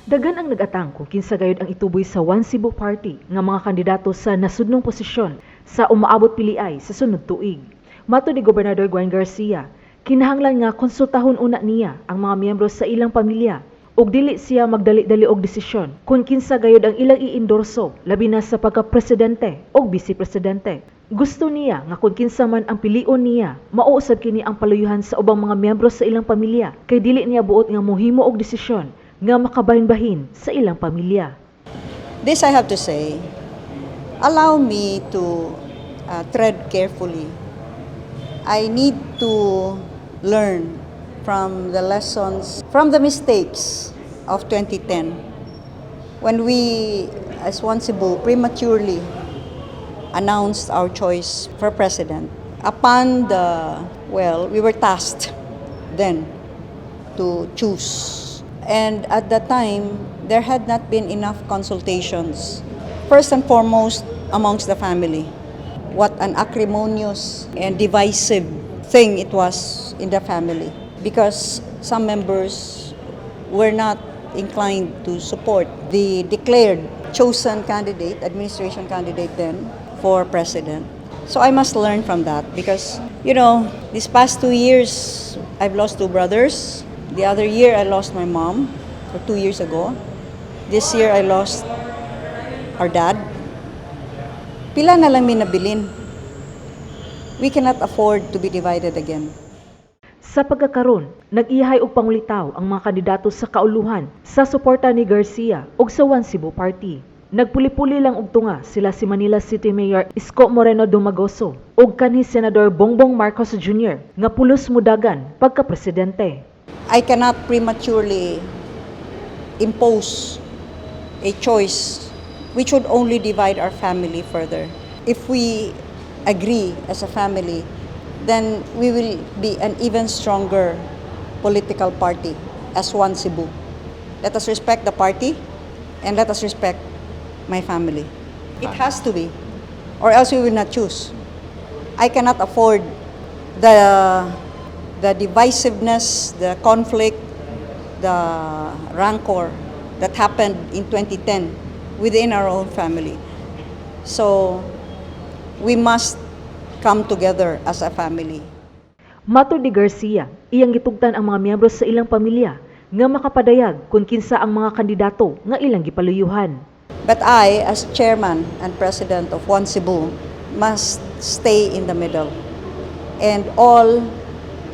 Daghan ang nagatang kung kinsa gayud ang ituboy sa One Cebu Party nga mga kandidato sa nasudnong posisyon sa umaabot piliay sa sunod tuig. Mato ni Gobernador Gwen Garcia, kinahanglan nga konsultahon una niya ang mga miyembro sa ilang pamilya ug dili siya magdali-dali og desisyon kung kinsa gayud ang ilang iendorso labi na sa pagka-presidente o vice-presidente. Gusto niya nga kung kinsa man ang pilion niya, mauusab kini ang paluyuhan sa ubang mga miyembro sa ilang pamilya kay dili niya buot nga mohimo og desisyon nga makabahin-bahin sa ilang pamilya. This I have to say, allow me to tread carefully. I need to learn from the lessons, from the mistakes of 2010 when we, as One Cebu, prematurely announced our choice for president. We were tasked then to choose. And at that time, there had not been enough consultations. First and foremost, amongst the family. What an acrimonious and divisive thing it was in the family. Because some members were not inclined to support the declared chosen candidate, administration candidate then, for president. So I must learn from that because, these past 2 years, I've lost 2 brothers. The other year, I lost my mom, or 2 years ago. This year, I lost our dad. Pila na lang minabilin. We cannot afford to be divided again. Sa pagkakaron, nag-ihay og pangulitaw ang mga kandidato sa kauluhan sa suporta ni Garcia ug sa One Cebu Party. Nagpuli-puli lang og tunga sila si Manila City Mayor Isko Moreno Dumagoso ug kanhi Senador Bongbong Marcos Jr. nga pulos mudagan pagka-presidente. I cannot prematurely impose a choice which would only divide our family further. If we agree as a family, then we will be an even stronger political party as One Cebu. Let us respect the party and let us respect my family. It has to be, or else we will not choose. I cannot afford the divisiveness, the conflict, the rancor that happened in 2010 within our own family. So, we must come together as a family. Matod ni Garcia, iyang gitugtan ang mga miyembro sa ilang pamilya nga makapadayag kung kinsa ang mga kandidato nga ilang gipaluyuhan. But I, as chairman and president of One Cebu, must stay in the middle. And all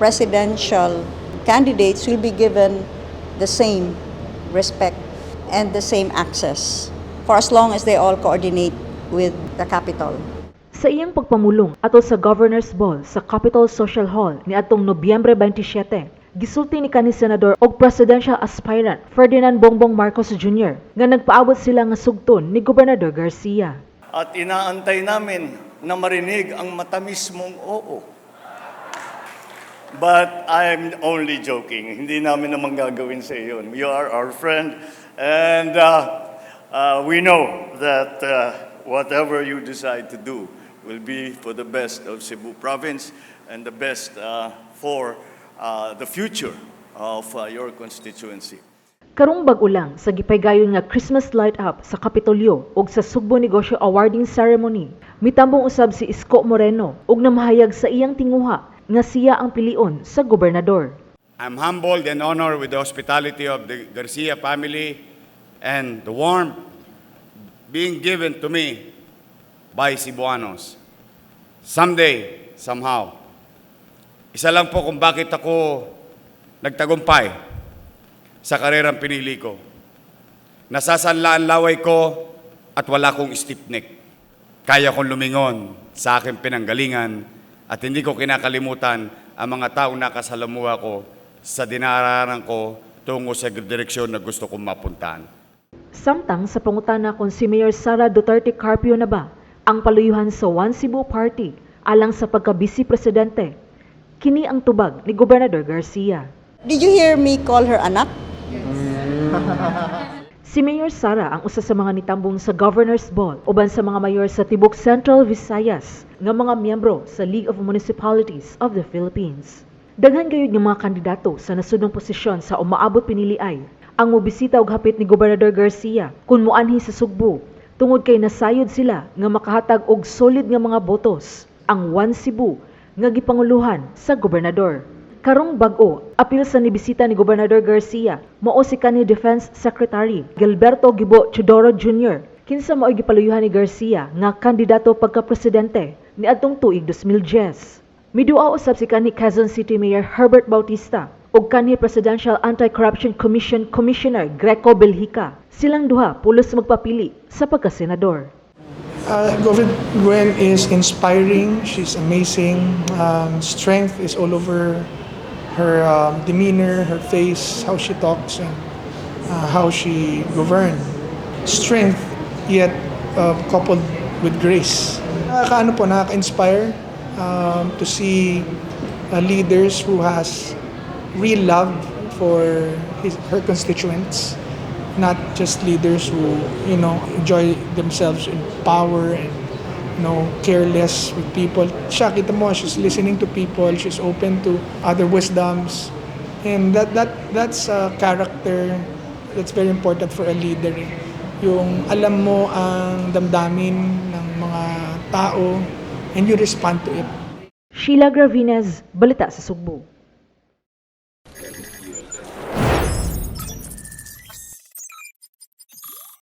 presidential candidates will be given the same respect and the same access for as long as they all coordinate with the capital. Sa iyang pagpamulong ato sa Governor's Ball sa Capitol Social Hall ni atong Nobyembre 27, gisulti ni kanhi Senador og presidential aspirant Ferdinand Bongbong Marcos Jr. nga nagpaabot sila nga sugton ni Gobernador Garcia. At inaantay namin na marinig ang matamis mong oo. But I'm only joking. Hindi namin naman gagawin sa iyo. You are our friend and we know that whatever you decide to do will be for the best of Cebu Province and the best for the future of your constituency. Karong bag-o lang sa gipaygayon nga Christmas light up sa Kapitolyo ug sa Sugbo Negosyo Awarding Ceremony, mitambong usab si Isko Moreno ug namahayag sa iyang tinguha nga siya ang pilion sa gobernador. I'm humbled and honored with the hospitality of the Garcia family and the warmth being given to me by Cebuanos. Someday, somehow, isa lang po kung bakit ako nagtagumpay sa karerang pinili ko. Nasasanlaan laway ko at wala kong stiff neck. Kaya kong lumingon sa aking pinanggalingan at hindi ko kinakalimutan ang mga taong nakasalamuha ko sa dinaranan ko tungo sa direksyon na gusto kong mapuntahan. Samtang sa pangutana kon si Mayor Sara Duterte Carpio na ba ang paluyuhan sa One Cebu Party alang sa pagka-vice-presidente, kini ang tubag ni Gobernador Garcia. Did you hear me call her anak? Si Mayor Sara ang usa sa mga nitambong sa Governor's Ball uban sa mga mayor sa Tibok Central Visayas nga mga miyembro sa League of Municipalities of the Philippines. Daghan gayud nga mga kandidato sa nasudnong posisyon sa umaabot piniliay ang mobisita og hapit ni Gobernador Garcia kun moanhi sa Sugbo tungod kay nasayod sila nga makahatag og solid nga mga botos ang One Cebu nga gipanguluhan sa gobernador. Karong bag-o, apil sa nibisita ni Gobernador Garcia, mao si kanhi Defense Secretary Gilberto Gibo Chodoro Jr. Kinsa mao'y gipaluyuhan ni Garcia nga kandidato pagka-presidente niadtong tuig 2010. Midua usab si kanhi Quezon City Mayor Herbert Bautista ug kanhi Presidential Anti-Corruption Commission Commissioner Greco Belhica. Silang duha pulos magpapili sa pagka-senador. Gwen is inspiring. She's amazing. Strength is all over her demeanor, her face, how she talks, and how she governs. Strength, yet coupled with grace. Nakaka-inspire to see leaders who has real love for her constituents, not just leaders who enjoy themselves in power and careless with people. Siya, kita mo, she's listening to people, she's open to other wisdoms, and that's a character that's very important for a leader. Yung alam mo ang damdamin ng mga tao and you respond to it. Sheila Gravinez, Balita sa Sugbo.